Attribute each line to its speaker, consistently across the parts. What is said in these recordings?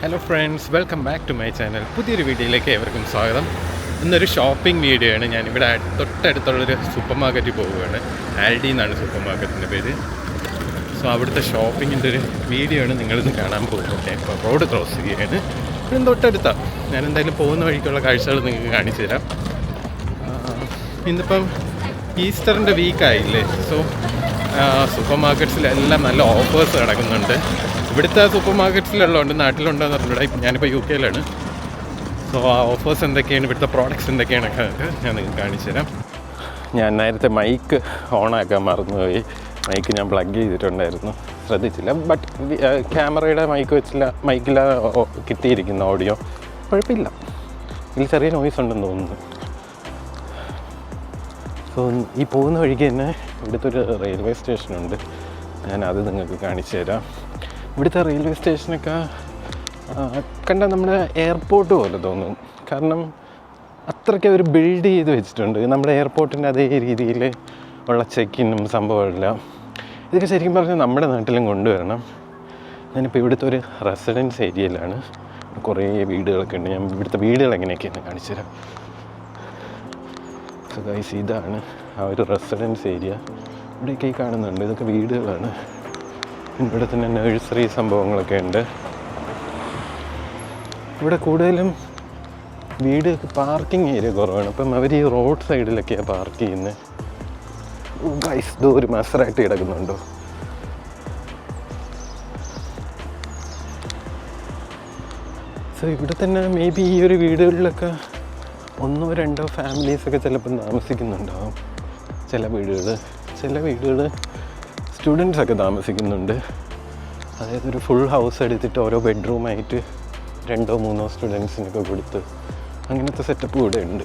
Speaker 1: Hello friends, welcome back to my channel. പുതിയൊരു വീഡിയോയിലേക്ക് ഏവർക്കും സ്വാഗതം. ഇന്നൊരു ഷോപ്പിംഗ് വീഡിയോ ആണ്. ഞാനിവിടെ തൊട്ടടുത്തുള്ളൊരു സൂപ്പർ മാർക്കറ്റിൽ പോവുകയാണ്. ആൽഡി എന്നാണ് സൂപ്പർ മാർക്കറ്റിൻ്റെ പേര്. സോ അവിടുത്തെ ഷോപ്പിങ്ങിൻ്റെ ഒരു വീഡിയോ ആണ് നിങ്ങളിന്ന് കാണാൻ പോകുന്നത്. ഓക്കെ, ഇപ്പോൾ റോഡ് ക്രോസ് ചെയ്യുകയാണ്. ഇവിടെ തൊട്ടടുത്താണ്. ഞാൻ എന്തായാലും പോകുന്ന വഴിക്കുള്ള കാഴ്ചകൾ നിങ്ങൾക്ക് കാണിച്ചു തരാം. ഇന്നിപ്പം ഈസ്റ്ററിൻ്റെ വീക്കായില്ലേ. സോ സൂപ്പർ മാർക്കറ്റ്സിലെല്ലാം നല്ല ഓഫേഴ്സ് നടക്കുന്നുണ്ട്. ഇവിടുത്തെ സൂപ്പർ മാർക്കറ്റ്സിലുള്ളതുകൊണ്ട് നാട്ടിലുണ്ടോയെന്ന് പറഞ്ഞിട്ട് ഞാനിപ്പോൾ യു കെയിലാണ്. സോ ആ ഓഫേഴ്സ് എന്തൊക്കെയാണ്, ഇവിടുത്തെ പ്രോഡക്റ്റ്സ് എന്തൊക്കെയാണൊക്കെ ഞാൻ നിങ്ങൾക്ക് കാണിച്ചു തരാം. ഞാൻ നേരത്തെ മൈക്ക് ഓണാക്കാൻ മറന്നുപോയി. മൈക്ക് ഞാൻ പ്ലഗ് ചെയ്തിട്ടുണ്ടായിരുന്നു, ശ്രദ്ധിച്ചില്ല. ബട്ട് ക്യാമറയുടെ മൈക്കില കിട്ടിയിരിക്കുന്ന ഓഡിയോ കുഴപ്പമില്ല. ഇതിൽ ചെറിയ നോയ്സ് ഉണ്ടെന്ന് തോന്നുന്നു. സോ ഈ പോകുന്ന വഴിക്ക് തന്നെ ഇവിടുത്തെ ഒരു റെയിൽവേ സ്റ്റേഷനുണ്ട്. ഞാനത് നിങ്ങൾക്ക് കാണിച്ചു തരാം. ഇവിടുത്തെ റെയിൽവേ സ്റ്റേഷനൊക്കെ കണ്ടാൽ നമ്മുടെ എയർപോർട്ട് പോലെ തോന്നും. കാരണം അത്രയ്ക്ക് അവർ ബിൽഡ് ചെയ്ത് വെച്ചിട്ടുണ്ട്. നമ്മുടെ എയർപോർട്ടിൻ്റെ അതേ രീതിയിൽ ഉള്ള ചെക്കിനും സംഭവമെല്ലാം. ഇതൊക്കെ ശരിക്കും പറഞ്ഞാൽ നമ്മുടെ നാട്ടിലും കൊണ്ടുവരണം. ഞാനിപ്പോൾ ഇവിടുത്തെ ഒരു റെസിഡൻസ് ഏരിയയിലാണ്. കുറേ വീടുകളൊക്കെ ഉണ്ട്. ഞാൻ ഇവിടുത്തെ വീടുകൾ എങ്ങനെയൊക്കെയാണ് കാണിച്ചു തരാം. സോ ഗൈസ്, ഇതാണ് ആ ഒരു റെസിഡൻസ് ഏരിയ. ഇവിടെയൊക്കെ ഈ കാണുന്നുണ്ട്, ഇതൊക്കെ വീടുകളാണ്. ഇവിടെ തന്നെ നഴ്സറി സംഭവങ്ങളൊക്കെ ഉണ്ട്. ഇവിടെ കൂടുതലും വീട് പാർക്കിംഗ് ഏരിയ കുറവാണ്. അപ്പം അവർ ഈ റോഡ് സൈഡിലൊക്കെയാണ് പാർക്ക് ചെയ്യുന്നത്. ഗൈസ്, ഇത് ഒരു മസറായിട്ട് കിടക്കുന്നുണ്ടോ? സോ ഇവിടെ തന്നെ മേ ബി ഈ ഒരു വീടുകളിലൊക്കെ 1-2 ഫാമിലീസൊക്കെ ചിലപ്പം താമസിക്കുന്നുണ്ടാവും. ചില വീടുകൾ സ്റ്റുഡൻസൊക്കെ താമസിക്കുന്നുണ്ട്. അതായത് ഒരു ഫുൾ ഹൗസ് എടുത്തിട്ട് ഓരോ ബെഡ്റൂമായിട്ട് 2-3 സ്റ്റുഡൻസിനൊക്കെ കൊടുത്ത് അങ്ങനത്തെ സെറ്റപ്പ് ഇവിടെ ഉണ്ട്.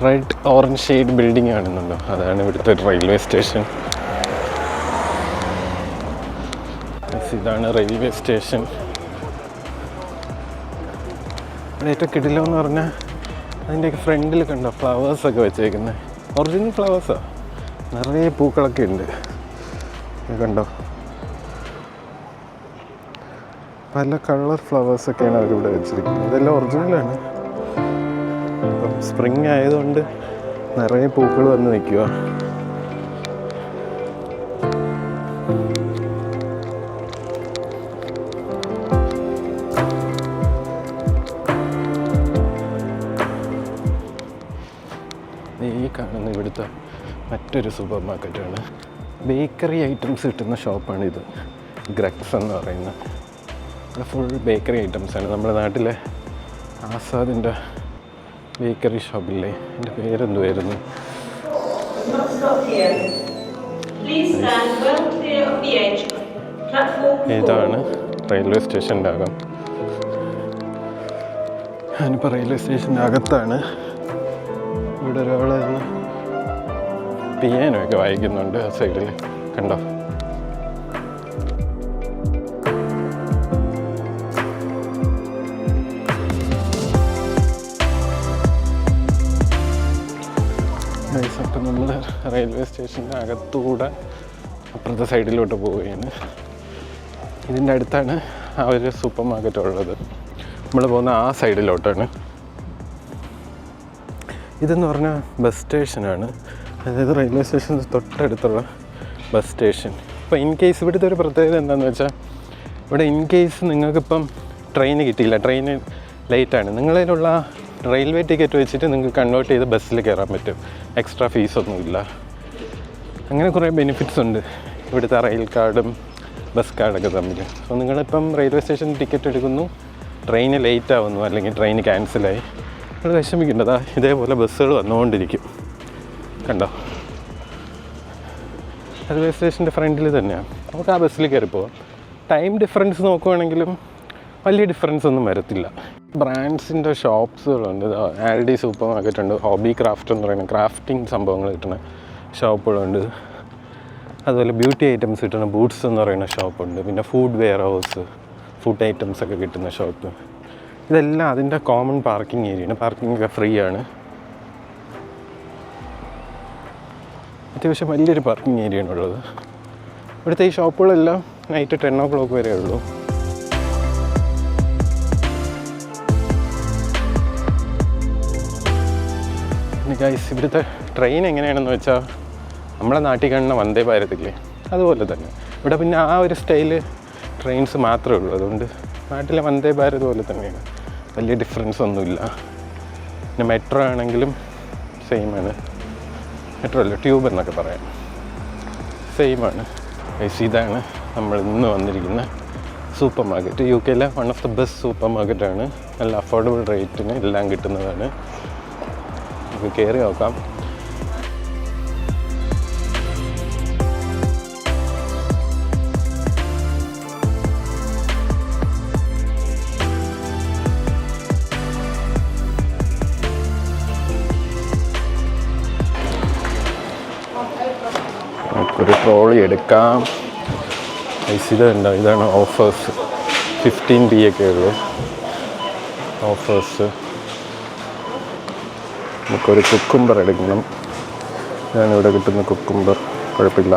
Speaker 1: റെഡ് ഓറഞ്ച് ഷെയ്ഡ് ബിൽഡിംഗ് കാണുന്നുണ്ടോ? അതാണ് ഇവിടുത്തെ റെയിൽവേ സ്റ്റേഷൻ. ഇതാണ് റെയിൽവേ സ്റ്റേഷൻ. ഇവിടെ ഏറ്റവും കിടിലമെന്ന് പറഞ്ഞാൽ അതിൻ്റെയൊക്കെ ഫ്രണ്ടിൽ കണ്ടോ ഫ്ലവേഴ്സൊക്കെ വെച്ചേക്കുന്നത്. ഒറിജിനൽ ഫ്ലവേഴ്സാണ്. നിറയെ പൂക്കളൊക്കെ ഉണ്ട്. കണ്ടോ, പല കളർ ഫ്ലവേഴ്സൊക്കെയാണ് അവരിവിടെ വെച്ചിരിക്കുന്നത്. ഇതെല്ലാം ഒറിജിനലാണ്. ഇപ്പം സ്പ്രിങ് ആയതുകൊണ്ട് നിറയെ പൂക്കൾ വന്ന് നിൽക്കുക. ഈ കാണുന്ന ഇവിടുത്തെ മറ്റൊരു സൂപ്പർ മാർക്കറ്റാണ്. ബേക്കറി ഐറ്റംസ് കിട്ടുന്ന ഷോപ്പാണിത്. ഗ്രെക്സ് എന്ന് പറയുന്നത്. ഇവിടെ ഫുൾ ബേക്കറി ഐറ്റംസാണ്. നമ്മുടെ നാട്ടിലെ ആസാദിൻ്റെ ബേക്കറി ഷോപ്പില്ലേ, എൻ്റെ പേരെന്തുവായിരുന്നു? ഇതാണ് റെയിൽവേ സ്റ്റേഷൻ്റെ അകം. ഞാനിപ്പോൾ റെയിൽവേ സ്റ്റേഷൻ്റെ അകത്താണ്. ഇവിടെ ഒരാൾ പിയാനോ ഒക്കെ വായിക്കുന്നുണ്ട് ആ സൈഡിൽ, കണ്ടോ? അപ്പം നമ്മൾ റെയിൽവേ സ്റ്റേഷൻ്റെ അകത്തൂടെ അപ്പുറത്തെ സൈഡിലോട്ട് പോവുകയാണ്. ഇതിൻ്റെ അടുത്താണ് ആ ഒരു സൂപ്പർ മാർക്കറ്റ് ഉള്ളത്. നമ്മൾ പോകുന്ന ആ സൈഡിലോട്ടാണ്. ഇതെന്ന് പറഞ്ഞാൽ ബസ് സ്റ്റേഷനാണ്. അതായത് റെയിൽവേ സ്റ്റേഷന് തൊട്ടടുത്തുള്ള ബസ് സ്റ്റേഷൻ. ഇപ്പോൾ ഇൻ കേസ് ഇവിടുത്തെ ഒരു പ്രത്യേകത എന്താണെന്ന് വെച്ചാൽ, ഇവിടെ ഇൻ കേസ് നിങ്ങൾക്കിപ്പം ട്രെയിന് കിട്ടിയില്ല, ട്രെയിന് ലേറ്റാണ്, നിങ്ങളിലുള്ള റെയിൽവേ ടിക്കറ്റ് വെച്ചിട്ട് നിങ്ങൾക്ക് കൺവേർട്ട് ചെയ്ത് ബസ്സിൽ കയറാൻ പറ്റും. എക്സ്ട്രാ ഫീസൊന്നുമില്ല. അങ്ങനെ കുറേ ബെനിഫിറ്റ്സ് ഉണ്ട് ഇവിടുത്തെ റെയിൽ കാർഡും ബസ് കാർഡൊക്കെ തമ്മിൽ. സോ നിങ്ങളിപ്പം റെയിൽവേ സ്റ്റേഷനിൽ ടിക്കറ്റ് എടുക്കുന്നു, ട്രെയിന് ലേറ്റ് ആവുന്നു, അല്ലെങ്കിൽ ട്രെയിൻ ക്യാൻസലായി, നിങ്ങൾ വിഷമിക്കേണ്ടതാ. ഇതേപോലെ ബസ്സുകൾ വന്നുകൊണ്ടിരിക്കും. കണ്ടോ, റെയിൽവേ സ്റ്റേഷൻ്റെ ഫ്രണ്ടിൽ തന്നെയാണ്. നമുക്ക് ആ ബസ്സിൽ കയറി പോവാം. ടൈം ഡിഫറൻസ് നോക്കുവാണെങ്കിലും വലിയ ഡിഫറൻസ് ഒന്നും വരത്തില്ല. ബ്രാൻഡ്സിൻ്റെ ഷോപ്സുകളുണ്ട്. ആൽഡി സൂപ്പർ മാർക്കറ്റ് ഉണ്ട്. ഹോബി ക്രാഫ്റ്റ് എന്ന് പറയുന്ന ക്രാഫ്റ്റിംഗ് സംഭവങ്ങൾ കിട്ടുന്ന ഷോപ്പുകളുണ്ട്. അതുപോലെ ബ്യൂട്ടി ഐറ്റംസ് കിട്ടുന്ന ബൂട്ട്സ് എന്ന് പറയുന്ന ഷോപ്പുണ്ട്. പിന്നെ food warehouse, food items ഒക്കെ കിട്ടുന്ന ഷോപ്പ്. ഇതെല്ലാം അതിൻ്റെ കോമൺ പാർക്കിംഗ് ഏരിയയാണ്. പാർക്കിംഗ് ഒക്കെ ഫ്രീ ആണ്. അത്യാവശ്യം വലിയൊരു പാർക്കിംഗ് ഏരിയയാണ് ഉള്ളത്. ഇവിടുത്തെ ഈ ഷോപ്പുകളെല്ലാം നൈറ്റ് 10 o'clock വരെ ഉള്ളൂ. പിന്നെ ഗൈസ്, ഇവിടുത്തെ ട്രെയിൻ എങ്ങനെയാണെന്ന് വെച്ചാൽ നമ്മളെ നാട്ടിൽ കാണുന്ന വന്ദേ ഭാരതില്ലേ അതുപോലെ തന്നെ ഇവിടെ പിന്നെ ആ ഒരു സ്റ്റൈല് ട്രെയിൻസ് മാത്രമേ ഉള്ളൂ. അതുകൊണ്ട് നാട്ടിലെ വന്ദേ ഭാരത് പോലെ തന്നെയാണ്, വലിയ ഡിഫറൻസ് ഒന്നുമില്ല. പിന്നെ മെട്രോ ആണെങ്കിലും സെയിമാണ്. മെട്രോ അല്ല, ട്യൂബ് എന്നൊക്കെ പറയാം, സെയിമാണ്. ഇതാണ് നമ്മൾ ഇന്ന് വന്നിരിക്കുന്ന super market. UK one of the best super മാർക്കറ്റാണ്. നല്ല അഫോർഡബിൾ റേറ്റിന് എല്ലാം കിട്ടുന്നതാണ്. നമുക്ക് കയറി നോക്കാം. ഒരു ട്രോളി എടുക്കാം. ഇതുണ്ടോ, ഇതാണ് ഓഫേഴ്സ്. 15 p ഒക്കെ ഉള്ളൂ ഓഫേഴ്സ്. നമുക്കൊരു കുക്കുംബർ എടുക്കണം. ഞാനിവിടെ കിട്ടുന്ന കുക്കുംബർ കുഴപ്പമില്ല.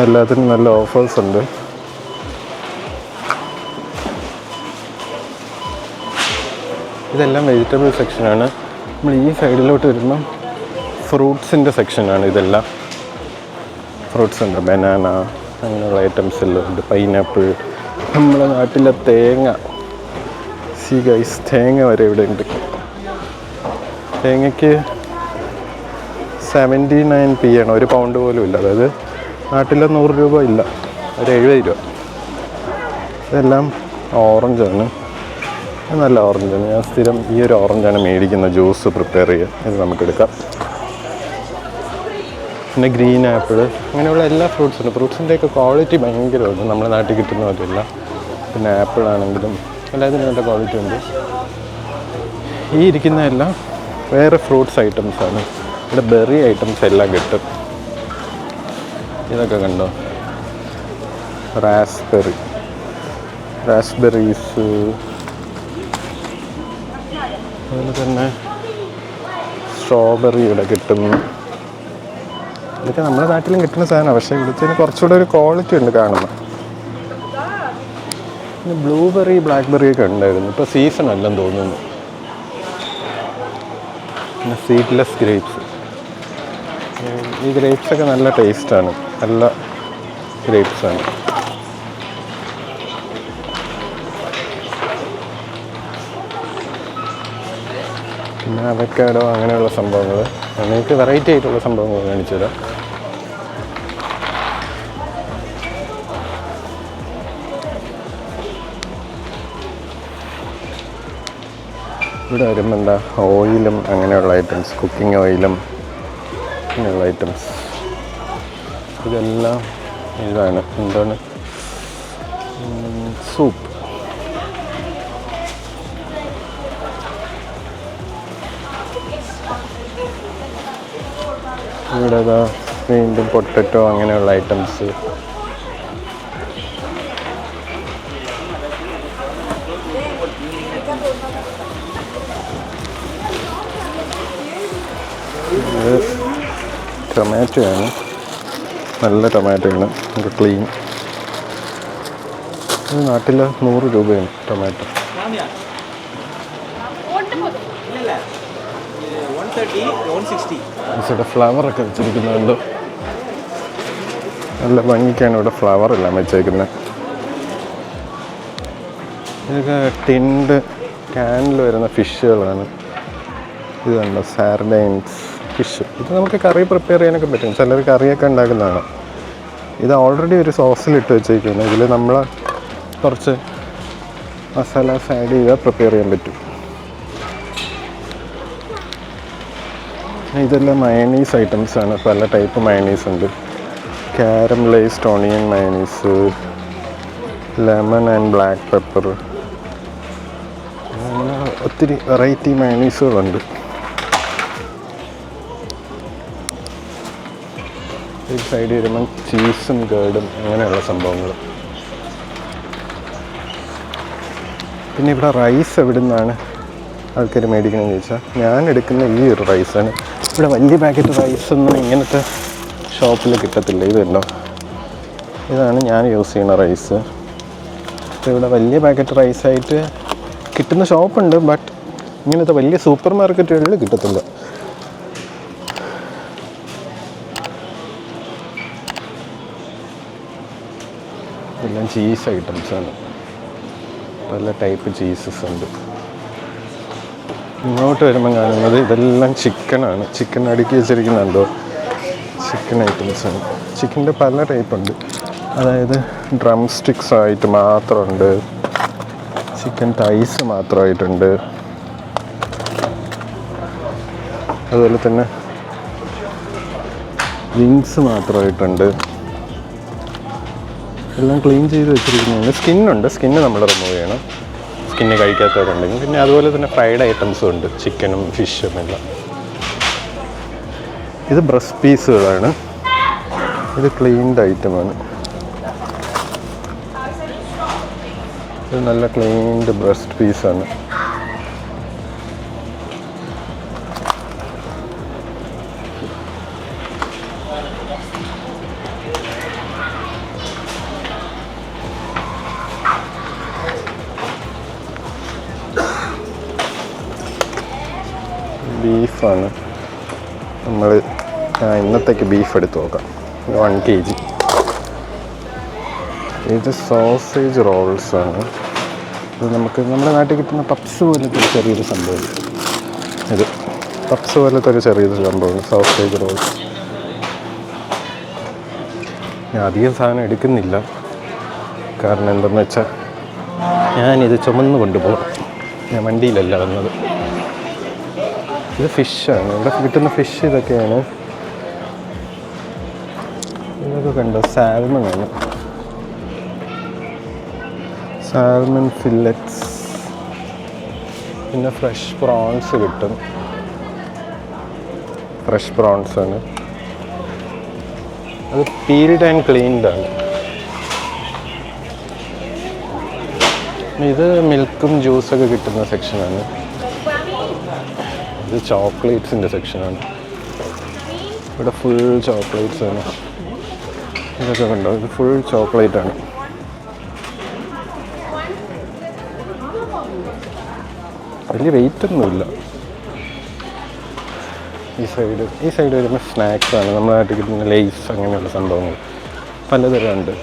Speaker 1: എല്ലാത്തിനും നല്ല ഓഫേഴ്സ് ഉണ്ട്. ഇതെല്ലാം വെജിറ്റബിൾ സെക്ഷനാണ്. നമ്മൾ ഈ സൈഡിലോട്ട് വരുമ്പം ഫ്രൂട്ട്സിൻ്റെ സെക്ഷനാണ്. ഇതെല്ലാം ഫ്രൂട്ട്സ് ഉണ്ട്, ബനാന അങ്ങനെയുള്ള ഐറ്റംസ് എല്ലാം ഉണ്ട്. പൈനാപ്പിൾ, നമ്മുടെ നാട്ടിലെ തേങ്ങ, ഗൈസ് തേങ്ങ വരെ ഇവിടെ ഉണ്ട്. തേങ്ങയ്ക്ക് 79 p ആണ്, 1 pound പോലും ഇല്ല. അതായത് നാട്ടിലെ 100 രൂപ ഇല്ല, ഒരു 70 രൂപ. ഇതെല്ലാം ഓറഞ്ചാണ്, നല്ല ഓറഞ്ചാണ്. ഞാൻ സ്ഥിരം ഈ ഒരു ഓറഞ്ചാണ് മേടിക്കുന്നത് ജ്യൂസ് പ്രിപ്പയർ ചെയ്യാൻ. ഇത് നമുക്കെടുക്കാം. പിന്നെ ഗ്രീൻ ആപ്പിൾ, അങ്ങനെയുള്ള എല്ലാ ഫ്രൂട്ട്സുണ്ട്. ഫ്രൂട്ട്സിൻ്റെയൊക്കെ ക്വാളിറ്റി ഭയങ്കരമാണ്, നമ്മുടെ നാട്ടിൽ കിട്ടുന്ന പോലെയല്ല. പിന്നെ ആപ്പിൾ ആണെങ്കിലും എല്ലാത്തിനും നല്ല ക്വാളിറ്റി ഉണ്ട്. ഈ ഇരിക്കുന്നതെല്ലാം വേറെ ഫ്രൂട്ട്സ് ഐറ്റംസാണ്. ഇവിടെ ബെറി ഐറ്റംസ് എല്ലാം കിട്ടും. ഇതൊക്കെ കണ്ടോ, റാസ്ബെറീസ്, അതുപോലെ തന്നെ സ്ട്രോബെറി ഇവിടെ കിട്ടും. ഇതൊക്കെ നമ്മുടെ നാട്ടിലും കിട്ടുന്ന സാധനമാണ്, പക്ഷേ ഇവിടുത്തെ കുറച്ചുകൂടെ ഒരു ക്വാളിറ്റി ഉണ്ട് കാണുന്നത്. പിന്നെ ബ്ലൂബെറി, ബ്ലാക്ക്ബെറി ഒക്കെ ഉണ്ടായിരുന്നു. ഇപ്പോൾ സീസൺ അല്ലെന്ന് തോന്നുന്നു. പിന്നെ സീഡ്ലെസ് ഗ്രേപ്സ്. ഈ ഗ്രേപ്സൊക്കെ നല്ല ടേസ്റ്റാണ്, നല്ല ഗ്രേപ്സാണ്. പിന്നെ അവക്കാഡോ, അങ്ങനെയുള്ള സംഭവങ്ങൾ. നിങ്ങൾക്ക് വെറൈറ്റി ആയിട്ടുള്ള സംഭവങ്ങൾ കാണിച്ചു തരാം. ഇവിടെ വരുമ്പോൾ എന്താ, ഓയിലും അങ്ങനെയുള്ള ഐറ്റംസ്, കുക്കിംഗ് ഓയിലും അങ്ങനെയുള്ള ഐറ്റംസ്. ഇതെല്ലാം ഇതാണ്, എന്താണ്, സൂപ്പ്. ഇവിടെ വീണ്ടും പൊട്ടറ്റോ അങ്ങനെയുള്ള ഐറ്റംസ്. ഇത് ടൊമാറ്റോ ആണ്, നല്ല ടൊമാറ്റോ ആണ്, നമുക്ക് ക്ലീൻ. ഇത് നാട്ടിൽ 100 രൂപയാണ് ടൊമാറ്റോ. ഇവിടെ ഫ്ലവറൊക്കെ വെച്ചിരിക്കുന്നുണ്ട്, നല്ല ഭംഗിക്കാണ് ഇവിടെ ഫ്ലവർ എല്ലാം വെച്ചേക്കുന്നത്. ഇതൊക്കെ ടിൻഡ് ക്യാനിൽ വരുന്ന ഫിഷുകളാണ്. ഇത് കണ്ടോ, സാർഡൈൻസ് ഫിഷ്. ഇത് നമുക്ക് കറി പ്രിപ്പയർ ചെയ്യാനൊക്കെ പറ്റും, ചിലർ കറിയൊക്കെ ഉണ്ടാക്കുന്നതാണ്. ഇത് ഓൾറെഡി ഒരു സോസിലിട്ട് വെച്ചേക്കുന്നത്. ഇതിൽ നമ്മൾ കുറച്ച് മസാലാസ് ആഡ് ചെയ്താൽ പ്രിപ്പയർ ചെയ്യാൻ പറ്റും. ഇതെല്ലാം മയണീസ് ഐറ്റംസാണ്. പല ടൈപ്പ് മയണീസ് ഉണ്ട്. Caramelised onion mayonnaise, lemon and black pepper, അങ്ങനെ ഒത്തിരി വെറൈറ്റി മയണീസുകളുണ്ട്. ഈ സൈഡ് വരുമ്പം ചീസും കേർഡും അങ്ങനെയുള്ള സംഭവങ്ങൾ. പിന്നെ ഇവിടെ റൈസ് എവിടെ നിന്നാണ് ആൾക്കാർ മേടിക്കണമെന്ന് ചോദിച്ചാൽ ഞാൻ എടുക്കുന്ന ഈ ഒരു റൈസാണ്. ഇവിടെ വലിയ പാക്കറ്റ് റൈസൊന്നും ഇങ്ങനത്തെ ഷോപ്പിൽ കിട്ടത്തില്ല. ഇതുണ്ടോ, ഇതാണ് ഞാൻ യൂസ് ചെയ്യുന്ന റൈസ്. അപ്പോൾ ഇവിടെ വലിയ പാക്കറ്റ് റൈസായിട്ട് കിട്ടുന്ന ഷോപ്പുണ്ട്, ബട്ട് ഇങ്ങനത്തെ വലിയ സൂപ്പർ മാർക്കറ്റുകളിൽ കിട്ടത്തില്ല. എല്ലാം ചീസ് ഐറ്റംസാണ്, പല ടൈപ്പ് ചീസസ് ഉണ്ട്. ഇങ്ങോട്ട് വരുമ്പോൾ കാണുന്നത് ഇതെല്ലാം ചിക്കനാണ്. ചിക്കൻ അടുക്കി വെച്ചിരിക്കുന്നുണ്ടോ, ചിക്കൻ ഐറ്റംസാണ്. ചിക്കൻ്റെ പല ടൈപ്പുണ്ട്, അതായത് ഡ്രം സ്റ്റിക്സ് ആയിട്ട് മാത്രമുണ്ട്, ചിക്കൻ തൈസ് മാത്രമായിട്ടുണ്ട്, അതുപോലെ തന്നെ വിങ്സ് മാത്രമായിട്ടുണ്ട്. എല്ലാം ക്ലീൻ ചെയ്ത് വെച്ചിരിക്കുന്നുണ്ട്. സ്കിന്നുണ്ട്, സ്കിന്ന് നമ്മൾ റിമൂവ് ചെയ്യണം, സ്കിന്ന് കഴിക്കാത്തവരുണ്ടെങ്കിൽ. പിന്നെ അതുപോലെ തന്നെ ഫ്രൈഡ് ഐറ്റംസും ഉണ്ട്, ചിക്കനും ഫിഷും എല്ലാം. ഇത് ബ്രസ്റ്റ് പീസുകളാണ്, ഇത് ക്ലീൻഡ് ഐറ്റമാണ്. ഇത് നല്ല ക്ലീൻഡ് ബ്രസ്റ്റ് പീസാണ്. ബീഫാണ്. നമ്മൾ ഇന്നത്തേക്ക് ബീഫ് എടുത്ത് നോക്കാം. 1 kg. ഇത് സോസേജ് റോൾസാണ്. ഇത് നമുക്ക് നമ്മുടെ നാട്ടിൽ കിട്ടുന്ന പപ്സ് പോലത്തെ ഒരു ചെറിയൊരു സംഭവം. ഇത് പപ്സ് പോലത്തെ ഒരു ചെറിയൊരു സംഭവം, സോസേജ് റോൾസ്. ഞാൻ അധികം സാധനം എടുക്കുന്നില്ല, കാരണം എന്തെന്ന് വെച്ചാൽ ഞാനിത് ചുമന്ന് കൊണ്ടുപോകും. ഞാൻ വണ്ടിയിലല്ല വന്നത്. ഇത് ഫിഷാണ്, ഇവിടെ കിട്ടുന്ന ഫിഷ് ഇതൊക്കെയാണ്. ഇതൊക്കെ കണ്ടോ, സാൽമണാണ്, സാൽമൺ ഫില്ലറ്റ്സ്. പിന്നെ ഫ്രഷ് പ്രോൺസ് കിട്ടും, ഫ്രഷ് പ്രോൺസാണ്. അത് പീൽഡ് ആൻഡ് ക്ലീൻഡ് ആണ്. ഇത് മിൽക്കും ജ്യൂസൊക്കെ കിട്ടുന്ന സെക്ഷനാണ്. ഇത് ചോക്ലേറ്റ്സിൻ്റെ സെക്ഷനാണ്. ഇവിടെ ഫുൾ ചോക്ലേറ്റ്സ് ആണ്. ഇതൊക്കെ കണ്ടോ, ഇത് ഫുൾ ചോക്ലേറ്റ് ആണ്. വലിയ വെയിറ്റ് ഒന്നുമില്ല. ഈ സൈഡ് വരുമ്പോൾ സ്നാക്സാണ്. നമ്മുടെ നാട്ടിൽ കിട്ടുന്ന ലേസ് അങ്ങനെയുള്ള സംഭവങ്ങൾ പലതരം ഉണ്ട്.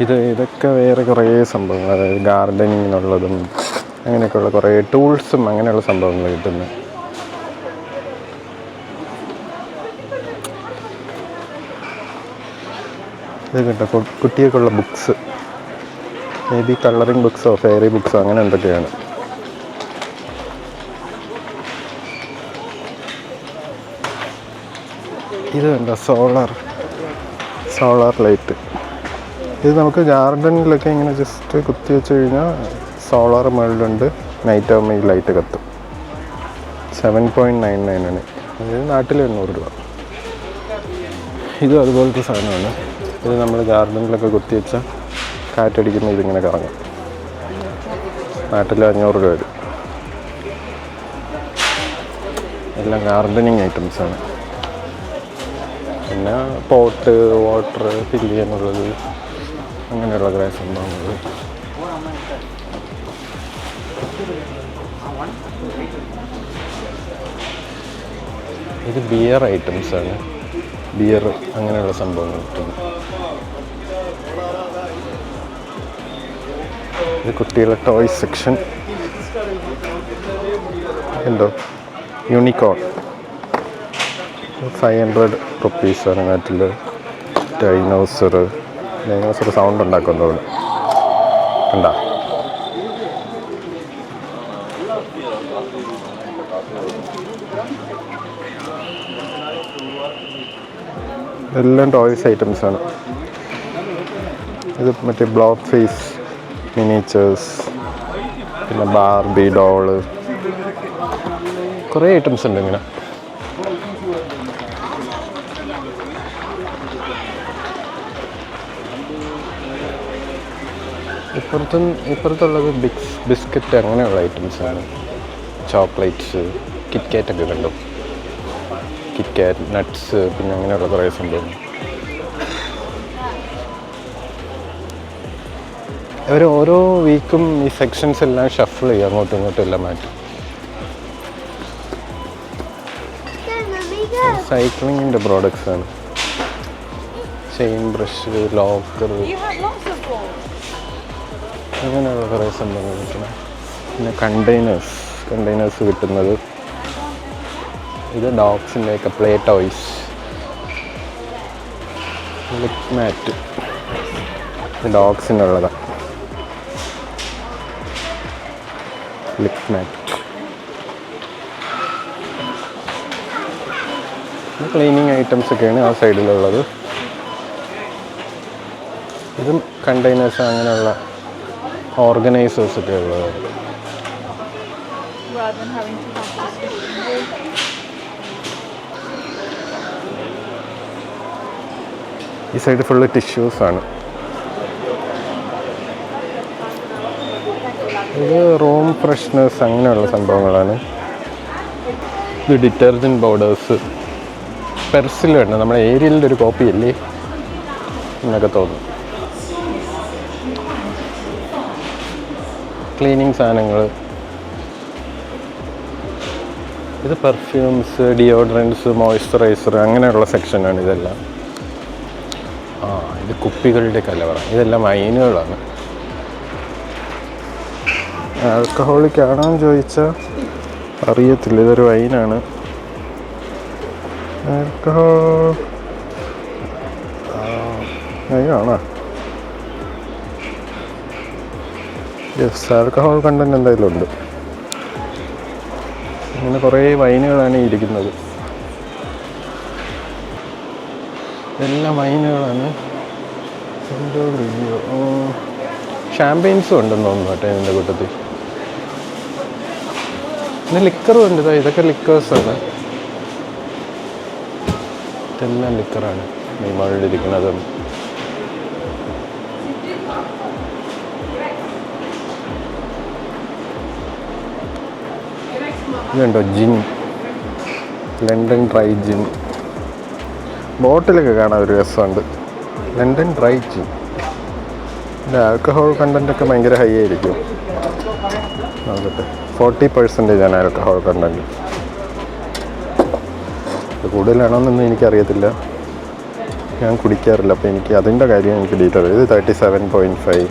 Speaker 1: ഇതൊക്കെ വേറെ കുറേ സംഭവങ്ങൾ, അതായത് ഗാർഡനിങ്ങിനുള്ളതും അങ്ങനെയൊക്കെയുള്ള കുറേ ടൂൾസും അങ്ങനെയുള്ള സംഭവങ്ങൾ കിട്ടുന്നത്. ഇത് കേട്ടോ, കുട്ടികൾക്കുള്ള ബുക്സ്, മേ ബി കളറിങ് ബുക്സോ ഫെയറി ബുക്സോ അങ്ങനെ എന്തൊക്കെയാണ്. ഇത് കണ്ടോ, സോളാർ ലൈറ്റ്. ഇത് നമുക്ക് ഗാർഡനിലൊക്കെ ഇങ്ങനെ ജസ്റ്റ് കുത്തി വെച്ച് കഴിഞ്ഞാൽ സോളാർ മുകളിലുണ്ട്, നൈറ്റ് ആകുമ്പോൾ ഈ ലൈറ്റ് കത്തും. 7.99 ആണ്. ഇത് നാട്ടിൽ 800 രൂപ. ഇതും അതുപോലത്തെ സാധനമാണ്. ഇത് നമ്മൾ ഗാർഡനിലൊക്കെ കുത്തി വെച്ചാൽ കാറ്റടിക്കുന്ന ഇതിങ്ങനെ കറങ്ങും. നാട്ടിൽ 500 രൂപ വരും. എല്ലാം ഗാർഡനിങ് ഐറ്റംസാണ്. പിന്നെ പോട്ട്, വാട്ടർ ഫില്ല് ചെയ്യാനുള്ളത്, അങ്ങനെയുള്ള കുറേ സംഭവങ്ങൾ. ഇത് ബിയർ ഐറ്റംസാണ്, ബിയർ അങ്ങനെയുള്ള സംഭവങ്ങൾ കിട്ടുന്നു. ഇത് കുട്ടികളുടെ ടോയ്സ് സെക്ഷൻ. എന്തോ യൂണിക്കോൺ 500 റുപ്പീസാണ്. നാട്ടിൽ ഡൈനോസർ സൗണ്ട് ഉണ്ടാക്കുന്നതുകൊണ്ട് കണ്ടാ. എല്ലാം ടോയ്സ് ഐറ്റംസാണ്. ഇത് മറ്റേ ബ്ലോക്ക് ഫേസ് മിനിയേച്ചേഴ്സ്, പിന്നെ ബാർബി ഡോള്, കുറേ ഐറ്റംസ് ഉണ്ട് ഇങ്ങനെ. ഇപ്പുറത്തുള്ളത് ബിസ്ക്കറ്റ് അങ്ങനെയുള്ള ഐറ്റംസാണ്. ചോക്ലേറ്റ്സ്, കിറ്റ്കാറ്റൊക്കെ കണ്ടു. കിറ്റ്കാറ്റ്, നട്ട്സ്, പിന്നെ അങ്ങനെയുള്ള കുറേ സംഭവം. അവർ ഓരോ വീക്കും ഈ സെക്ഷൻസ് എല്ലാം ഷഫിൾ ചെയ്യും, അങ്ങോട്ടും ഇങ്ങോട്ടും എല്ലാം മാറ്റും. സൈക്ലിങ്ങിൻ്റെ പ്രോഡക്റ്റ്സ് ആണ്. ചെയിൻ ബ്രഷ്, ലോക്കർ, അങ്ങനെയുള്ള കുറേ സംഭവങ്ങൾ കിട്ടണം. പിന്നെ കണ്ടെയ്നേഴ്സ് കിട്ടുന്നത്. ഇത് ഡോഗ്സിൻ്റെയൊക്കെ പ്ലേ ടോയ്സ്. ലിക് മാറ്റ് ഡോഗ്സിനുള്ളതാണ്. ലിക് മാറ്റ്. ക്ലീനിങ് ഐറ്റംസ് ഒക്കെയാണ് ആ സൈഡിലുള്ളത്. ഇതും കണ്ടെയ്നേഴ്സ് അങ്ങനെയുള്ള ഓർഗനൈസേഴ്സ് ഒക്കെ ഉള്ളത്. ഈ സൈഡ് ഫുള്ള് ടിഷ്യൂസാണ്. ഇത് റൂം ഫ്രഷ്നേഴ്സ് അങ്ങനെയുള്ള സംഭവങ്ങളാണ്. ഇത് ഡിറ്റർജൻറ്റ് പൗഡേഴ്സ്. പെർസിലുണ്ട്, നമ്മുടെ ഏരിയലിൻ്റെ ഒരു കോപ്പി അല്ലേ എന്നൊക്കെ തോന്നും. ക്ലീനിങ് സാധനങ്ങൾ. ഇത് പെർഫ്യൂംസ്, ഡിയോഡ്രൻസ്, മോയ്സ്ചറൈസർ അങ്ങനെയുള്ള സെക്ഷനാണ് ഇതെല്ലാം. ഇത് കുപ്പികളുടെ കലവറ. ഇതെല്ലാം വൈനുകളാണ്. ആൽക്കഹോളിക് ആണോ എന്ന് ചോദിച്ചാൽ അറിയത്തില്ല. ഇതൊരു വൈനാണ്. ആൽക്കഹോൾ വൈനാണോ? യെസ്, ആൽക്കഹോൾ കണ്ടന്റ് എന്തായാലും ഉണ്ട്. ഇങ്ങനെ കുറേ വൈനുകളാണ് ഇരിക്കുന്നത്. ഇതെല്ലാം വൈനുകളാണ്. ഷാമ്പെയിൻസും ഉണ്ടെന്ന് തോന്നുന്നു കേട്ടോ ഇതിൻ്റെ കൂട്ടത്തിൽ. പിന്നെ ലിക്കറും ഉണ്ട്. ഇതൊക്കെ ലിക്കേഴ്സാണ്. ഇതെല്ലാം ലിക്കറാണ് ഈ മുകളിലിരിക്കുന്നതും. ഇതുണ്ടോ ജിൻ, ലണ്ടൻ ഡ്രൈ ജിൻ. ബോട്ടിലൊക്കെ കാണാൻ ഒരു രസമുണ്ട്. ലണ്ടൻ ഡ്രൈ ജിൻ. ഇതിൻ്റെ ആൽക്കഹോൾ കണ്ടൻറ്റൊക്കെ ഭയങ്കര ഹൈ ആയിരിക്കും. നോക്കട്ടെ, 40% ആൽക്കഹോൾ കണ്ടൻറ്റ്. ഇത് കൂടുതലാണോന്നൊന്നും എനിക്കറിയത്തില്ല, ഞാൻ കുടിക്കാറില്ല. അപ്പോൾ എനിക്ക് അതിൻ്റെ കാര്യം എനിക്ക് ഡീറ്റെയിൽ. ഇത് 37.5.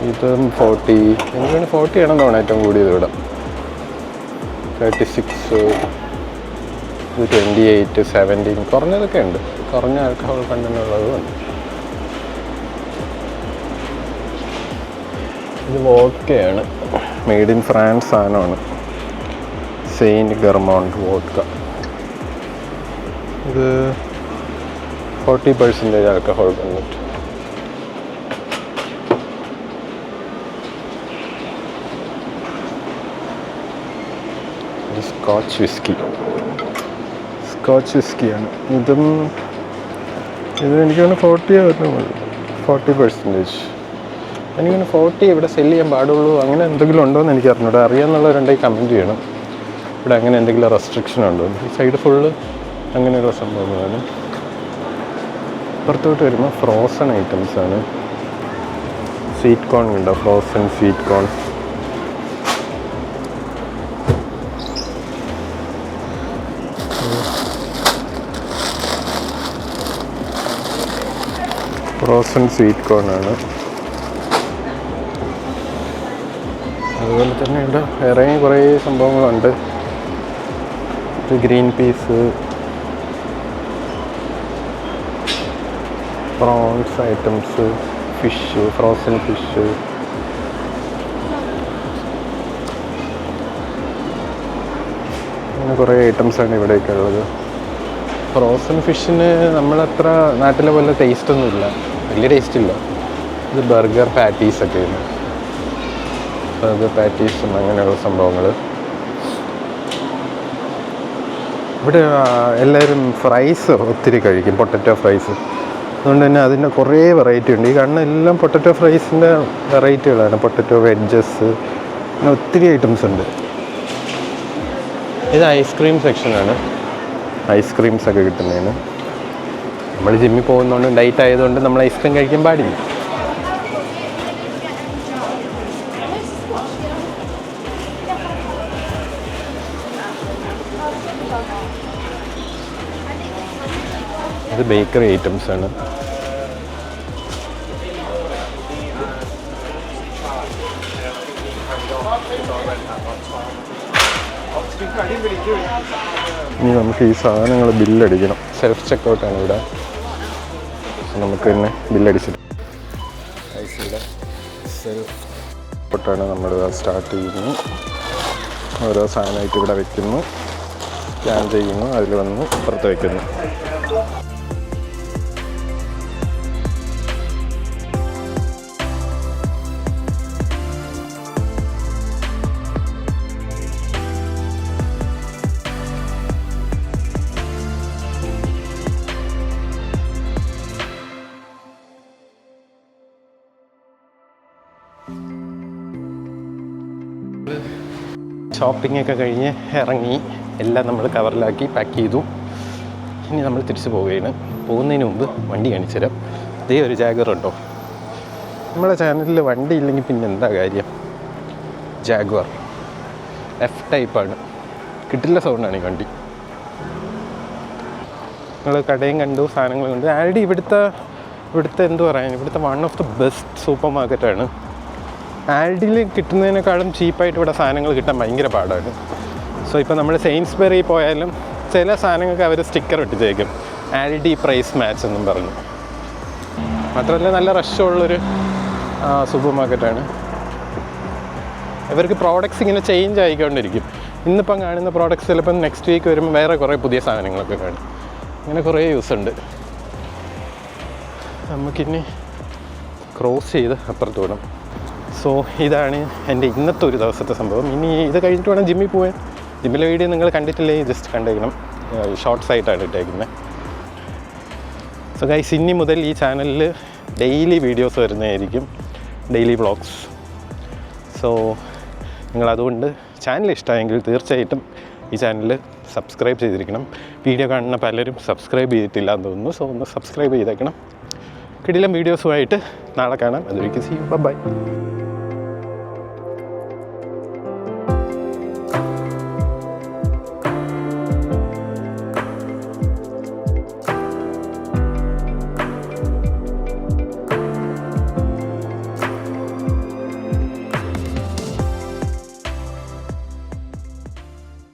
Speaker 1: ഇതും 40. എനിക്ക് 40 ആണെന്ന് തോന്നുന്നു ഏറ്റവും കൂടിയത് ഇവിടെ. 36. ഇത് 28, 17. കുറഞ്ഞതൊക്കെ ഉണ്ട്. കുറഞ്ഞ ആൽക്കഹോൾ കണ്ടന്റ് ഉള്ളതും. ഇത് വോഡ്കയാണ്. മെയ്ഡ് ഇൻ ഫ്രാൻസ് സാധനമാണ്. സെയിൻറ്റ് ഗർമോണ്ട് വോഡ്ക. ഇത് 40% ആൽക്കഹോൾ കണ്ടന്റ്. സ്കോച്ച് വിസ്കിയാണ്. ഇത് എനിക്ക് തോന്നുന്നു 40 വരുന്നുള്ളൂ. 40%. എനിക്കൊന്ന് 40 ഇവിടെ സെല്ല് ചെയ്യാൻ പാടുള്ളൂ അങ്ങനെ എന്തെങ്കിലും ഉണ്ടോ എന്ന് എനിക്ക് അറിഞ്ഞൂടെ. അറിയാമെന്നുള്ളവരുണ്ടെങ്കിൽ കമൻറ്റ് ചെയ്യണം. ഇവിടെ അങ്ങനെ എന്തെങ്കിലും റെസ്ട്രിക്ഷൻ ഉണ്ടോ. ഈ സൈഡ് ഫുള്ള് അങ്ങനെയുള്ള സംഭവങ്ങളാണ്. പുറത്തോട്ട് വരുമ്പോൾ ഫ്രോസൺ ഐറ്റംസാണ്. സ്വീറ്റ് കോൺ ഉണ്ടോ? Frozen sweet corn. Frozen sweet കോണാണ്. അതുപോലെ തന്നെ ഇവിടെ വേറെ കുറേ സംഭവങ്ങളുണ്ട്. Green peas, prawns items, fish, frozen fish. അങ്ങനെ കുറേ ഐറ്റംസാണ് ഇവിടെയൊക്കെ ഉള്ളത്. ഫ്രോസൺ ഫിഷിന് നമ്മളത്ര നാട്ടിലെ പോലെ ടേസ്റ്റൊന്നുമില്ല, വലിയ ടേസ്റ്റ് ഇല്ല. ഇത് ബർഗർ പാറ്റീസൊക്കെയാണ്, ബർഗർ പാറ്റീസും അങ്ങനെയുള്ള സംഭവങ്ങൾ. ഇവിടെ എല്ലാവരും ഫ്രൈസ് ഒത്തിരി കഴിക്കും, പൊട്ടറ്റോ ഫ്രൈസ്. അതുകൊണ്ട് തന്നെ അതിൻ്റെ കുറേ വെറൈറ്റി ഉണ്ട്. ഈ കാണുന്ന എല്ലാം പൊട്ടറ്റോ ഫ്രൈസിൻ്റെ വെറൈറ്റികളാണ്. പൊട്ടറ്റോ വെഡ്ജസ്, അങ്ങനെ ഒത്തിരി ഐറ്റംസ് ഉണ്ട്. ഇത് ഐസ്ക്രീം സെക്ഷനാണ്, ഐസ്ക്രീംസൊക്കെ കിട്ടുന്നതിന്. നമ്മൾ ജിമ്മിൽ പോകുന്നതുകൊണ്ട് ഡയറ്റ് ആയതുകൊണ്ട് നമ്മൾ ഐസ്ക്രീം കഴിക്കാൻ പാടില്ല. ഇത് ബേക്കറി ഐറ്റംസാണ്. ഇനി നമുക്ക് ഈ സാധനങ്ങൾ ബില്ലടിക്കണം. സെൽഫ് ചെക്കൗട്ടാണ് ഇവിടെ. നമുക്ക് തന്നെ ബില്ലടിച്ചിട്ട് ഐസിയുടെ സെൽഫ് ചെക്കൗട്ടാണ് നമ്മൾ സ്റ്റാർട്ട് ചെയ്യുന്നു. ഓരോ സാധനമായിട്ട് ഇവിടെ വയ്ക്കുന്നു, സ്കാൻ ചെയ്യുന്നു, അതിൽ വന്ന് പുറത്ത് വയ്ക്കുന്നു. ഷോപ്പിംഗ് ഒക്കെ കഴിഞ്ഞ് ഇറങ്ങി, എല്ലാം നമ്മൾ കവറിലാക്കി പാക്ക് ചെയ്തു. ഇനി നമ്മൾ തിരിച്ചു പോവുകയാണ്. പോകുന്നതിന് മുമ്പ് വണ്ടി കാണിച്ചു തരാം. ഇതേ ഒരു ജാഗർ ഉണ്ടോ, നമ്മുടെ ചാനലിൽ വണ്ടി ഇല്ലെങ്കിൽ പിന്നെ എന്താ കാര്യം. ജാഗ്വർ എഫ് ടൈപ്പാണ്, കിട്ടില്ല സൗണ്ടാണ് ഈ വണ്ടി. നിങ്ങൾ കടയും കണ്ടു, സാധനങ്ങൾ കണ്ടു. ആൽഡി ഇവിടുത്തെ എന്തു പറയാൻ, ഇവിടുത്തെ one of the best super മാർക്കറ്റാണ്. ആൽഡിയിൽ കിട്ടുന്നതിനേക്കാളും ചീപ്പായിട്ട് ഇവിടെ സാധനങ്ങൾ കിട്ടാൻ ഭയങ്കര പാടാണ്. സോ ഇപ്പോൾ നമ്മൾ സെയിൻസ്ബറി പോയാലും ചില സാധനങ്ങൾക്ക് അവർ സ്റ്റിക്കർ ഇട്ടിട്ടേക്കും, ആൽഡി പ്രൈസ് മാച്ച് എന്നും പറഞ്ഞു. മാത്രമല്ല നല്ല റഷുള്ളൊരു സൂപ്പർ മാർക്കറ്റാണ്. ഇവർക്ക് പ്രോഡക്റ്റ്സ് ഇങ്ങനെ ചേഞ്ച് ആയിക്കൊണ്ടിരിക്കും. ഇന്നിപ്പം കാണുന്ന പ്രോഡക്റ്റ്സ് ചിലപ്പം നെക്സ്റ്റ് വീക്ക് വരുമ്പോൾ വേറെ കുറേ പുതിയ സാധനങ്ങളൊക്കെ കാണും. അങ്ങനെ കുറേ യൂസ് ഉണ്ട്. നമുക്കിനി ക്രോസ് ചെയ്ത് അപ്പുറത്ത് വിടാം. സോ ഇതാണ് എൻ്റെ ഇന്നത്തെ ഒരു ദിവസത്തെ സംഭവം. ഇനി ഇത് കഴിഞ്ഞിട്ട് വേണം ജിമ്മിൽ പോകാൻ. ജിമ്മിലെ വീഡിയോ നിങ്ങൾ കണ്ടിട്ടില്ലേ, ജസ്റ്റ് കണ്ടേക്കണം, ഷോർട്ട്സ് ആയിട്ടാണ് ഇട്ടേക്കുന്നത്. സോ ഗൈസ്, ഇനി മുതൽ ഈ ചാനലിൽ ഡെയിലി വീഡിയോസ് വരുന്നതായിരിക്കും, ഡെയിലി വ്ളോഗ്സ്. സോ നിങ്ങളതുകൊണ്ട് ചാനൽ ഇഷ്ടമായെങ്കിൽ തീർച്ചയായിട്ടും ഈ ചാനൽ സബ്സ്ക്രൈബ് ചെയ്തിരിക്കണം. വീഡിയോ കാണുന്ന പലരും സബ്സ്ക്രൈബ് ചെയ്തിട്ടില്ല എന്ന് തോന്നുന്നു. സോ ഒന്ന് സബ്സ്ക്രൈബ് ചെയ്തേക്കണം. കിടിലം വീഡിയോസുമായിട്ട് നാളെ കാണാം. അതുവരെയ്ക്ക് സീ യു, ബൈ.